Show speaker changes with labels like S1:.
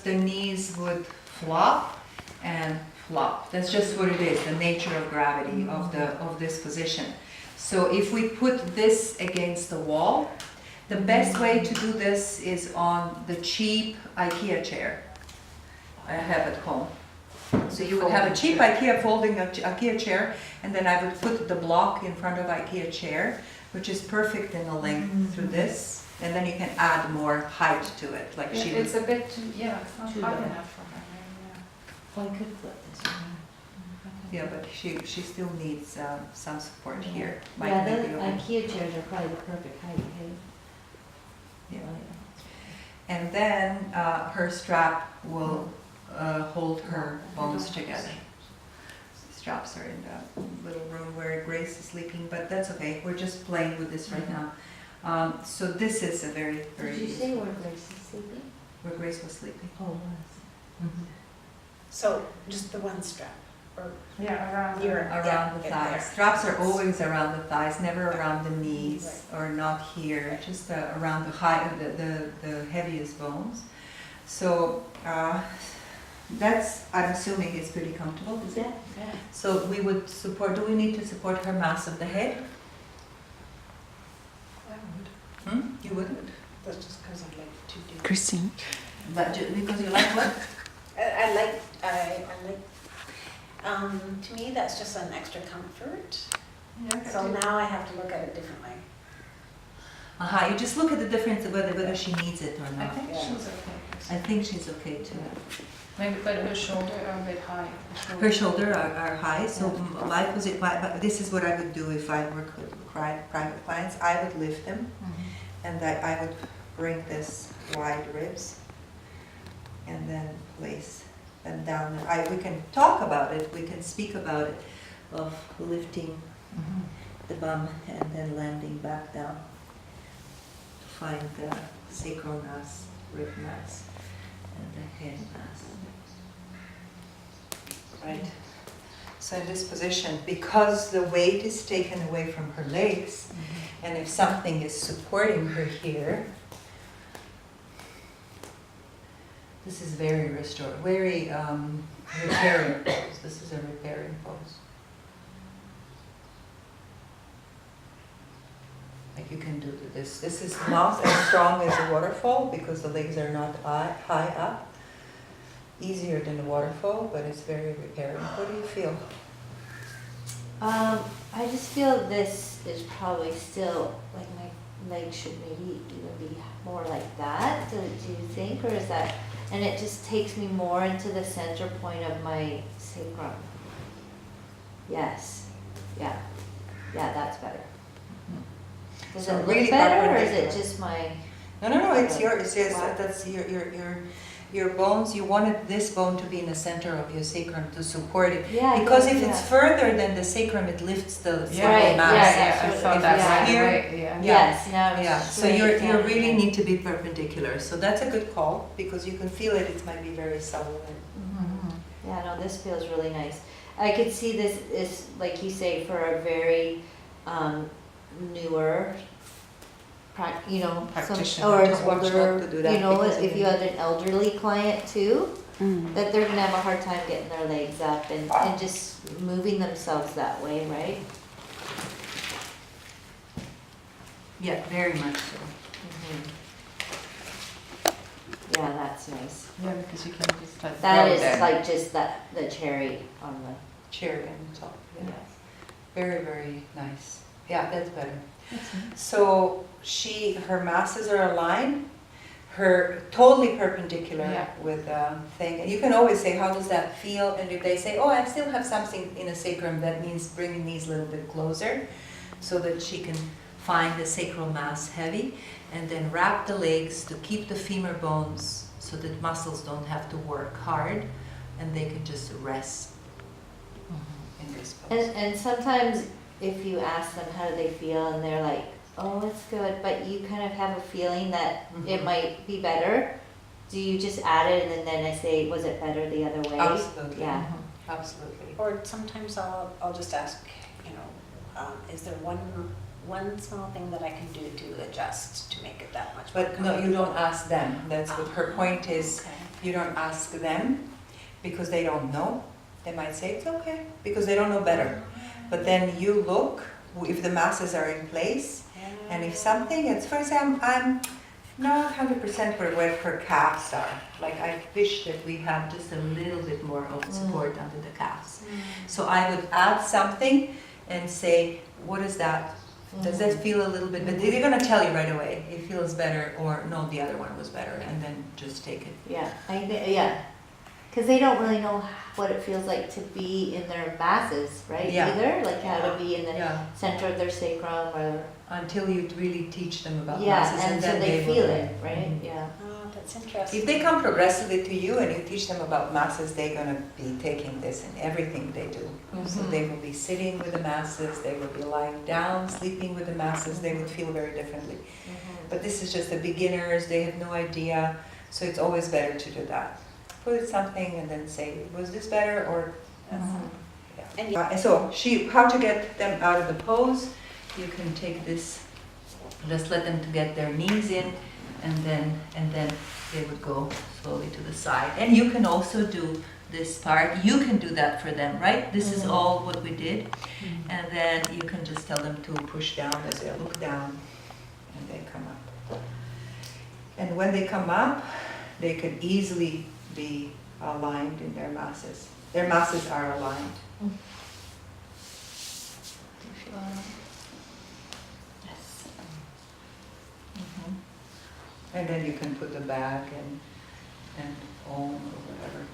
S1: The knees would flop and flop. That's just what it is, the nature of gravity of this position. So if we put this against the wall, the best way to do this is on the cheap IKEA chair. I have at home. So you would have a cheap IKEA folding IKEA chair, and then I would put the block in front of IKEA chair, which is perfect in the length through this, and then you can add more height to it. Like
S2: Yeah,
S1: she
S2: it's
S1: would,
S2: a bit too, yeah, it's not
S3: Too
S2: high
S3: low.
S2: enough for her. Yeah.
S3: Well, I could flip this one.
S1: yeah, but she still needs some support here. Might
S3: Yeah,
S1: make
S3: the
S1: it over.
S3: IKEA chairs are probably the perfect height, hey?
S1: Yeah.
S3: Oh,
S1: And then her strap will hold her bones together. Straps are in the little room where Grace is sleeping, but that's okay. We're just playing with this right now. So this is a very, very
S3: Did you say where Grace is sleeping?
S1: where Grace was sleeping.
S3: Oh, it was.
S4: So just the one strap, or
S2: Yeah, around
S4: You're-
S2: there.
S1: Around the
S4: Yeah,
S1: thighs.
S4: there.
S1: Straps are always around the thighs, never around the knees or not here, just around the high, the heaviest bones. So that's, I'm assuming, is pretty comfortable, is it?
S3: Yeah.
S1: So we would support, do we need to support her mass of the head?
S4: I would.
S1: You wouldn't?
S4: That's just because I like to do.
S5: Christine.
S1: But because you like what?
S4: I like, to me, that's just an extra comfort. So now I have to look at it differently.
S1: You just look at the difference of whether she needs it or
S2: I
S1: not.
S2: think
S4: Yeah.
S2: she's okay.
S1: I think she's okay too.
S2: Maybe, but her shoulder are a bit high.
S1: Her shoulder are high, so this is what I would do if I work with private clients. I would lift them, and I would bring this wide ribs, and then place them down. We can talk about it, we can speak about it, of lifting the bum and then landing back down to find the sacral mass, rib mass, and the head mass. Right. So in this position, because the weight is taken away from her legs, and if something is supporting her here, this is very very repairing pose. This is a repairing pose. Like you can do this. This is not as strong as a waterfall because the legs are not high up. Easier than a waterfall, but it's very repairing. What do you feel?
S3: I just feel this is probably still, like my leg should maybe even be more like that, do you think, or is that, and it just takes me more into the center point of my sacrum. Yes, yeah, that's better. Does
S1: So
S3: it
S1: really
S3: look better, or is
S1: perpendicular.
S3: it just my?
S1: No, it's
S3: Wow.
S1: that's your bones. You wanted this bone to be in the center of your sacrum to support it.
S3: Yeah.
S1: Because if
S3: yeah.
S1: it's further than the sacrum, it lifts the sacral
S3: Right,
S1: mass.
S3: yeah,
S2: I
S3: that's
S2: thought
S3: what-
S2: that
S3: yeah.
S2: right
S1: Here-
S2: away, yeah.
S3: Yes, now it's
S1: Yeah, so
S3: straight
S1: you
S3: down,
S1: really
S3: yeah.
S1: need to be perpendicular. So that's a good call because you can feel it. It might be very subtle.
S3: Yeah, no, this feels really nice. I could see this is, like you say, for a very newer,
S2: Practitioner
S3: or an
S1: just watch
S3: older,
S1: not to do that
S3: you know,
S1: because
S3: if
S1: of
S3: you
S1: the-
S3: had an elderly client too,
S5: Mm.
S3: that they're gonna have a hard time getting their legs up and just moving themselves that way, right?
S1: Yeah, very much so.
S3: Yeah, that's nice.
S2: Yeah, because you can just like
S3: That
S2: roll
S3: is
S2: them.
S3: like just the cherry on the,
S1: Cherry on the top. Yeah.
S3: yes.
S1: Very, very nice. Yeah, that's better. So her masses are aligned, her totally perpendicular
S2: Yeah.
S1: with the thing. And you can always say, how does that feel? And if they say, oh, I still have something in the sacrum, that means bringing these a little bit closer so that she can find the sacral mass heavy, and then wrap the legs to keep the femur bones so that muscles don't have to work hard and they can just rest in this pose.
S3: And sometimes if you ask them how do they feel and they're like, oh, it's good, but you kind of have a feeling that it
S1: Mhm.
S3: might be better, do you just add it and then I say, was it better the other way?
S1: Absolutely.
S3: Yeah.
S1: Absolutely.
S4: Or sometimes I'll just ask, is there one small thing that I can do to adjust to make it that much more
S1: But no, you
S4: comfortable?
S1: don't ask them. That's what her point is.
S4: Okay.
S1: you don't ask them, because they don't know, they might say it's okay, because they don't know better. But then you look, if the masses are in place, and if something, it's, for example, I'm not 100% where her calves are. Like, I wish that we had just a little bit more of support under the calves. So I would add something and say, what is that? Does that feel a little bit, but they're gonna tell you right away, it feels better, or no, the other one was better, and then just take it.
S3: Yeah, yeah. Because they don't really know what it feels like to be in their masses, right?
S1: Yeah.
S3: Either, like how to be in the
S1: Yeah,
S3: center of their sacrum or,
S1: until you really teach them about
S3: yeah,
S1: masses,
S3: and so
S1: then
S3: they
S1: will
S3: feel
S1: learn.
S3: it, right?
S1: Mhm.
S3: Yeah.
S4: Oh, that's interesting.
S1: If they come progressively to you and you teach them about masses, they're gonna be taking this in everything they do. So
S3: Mhm.
S1: they will be sitting with the masses, they will be lying down, sleeping with the masses, they would feel very differently. But this is just the beginners, they have no idea, so it's always better to do that. Put something and then say, was this better, or
S3: Mhm.
S4: And
S1: and so how to get them out of the pose, you can take this, just let them to get their knees in, and then they would go slowly to the side. And you can also do this part, you can do that for them, right? This is all what we did. And then you can just tell them to push down as they look down, and they come up. And when they come up, they can easily be aligned in their masses. Their masses are aligned.
S3: Yes.
S1: And then you can put the bag and om or whatever.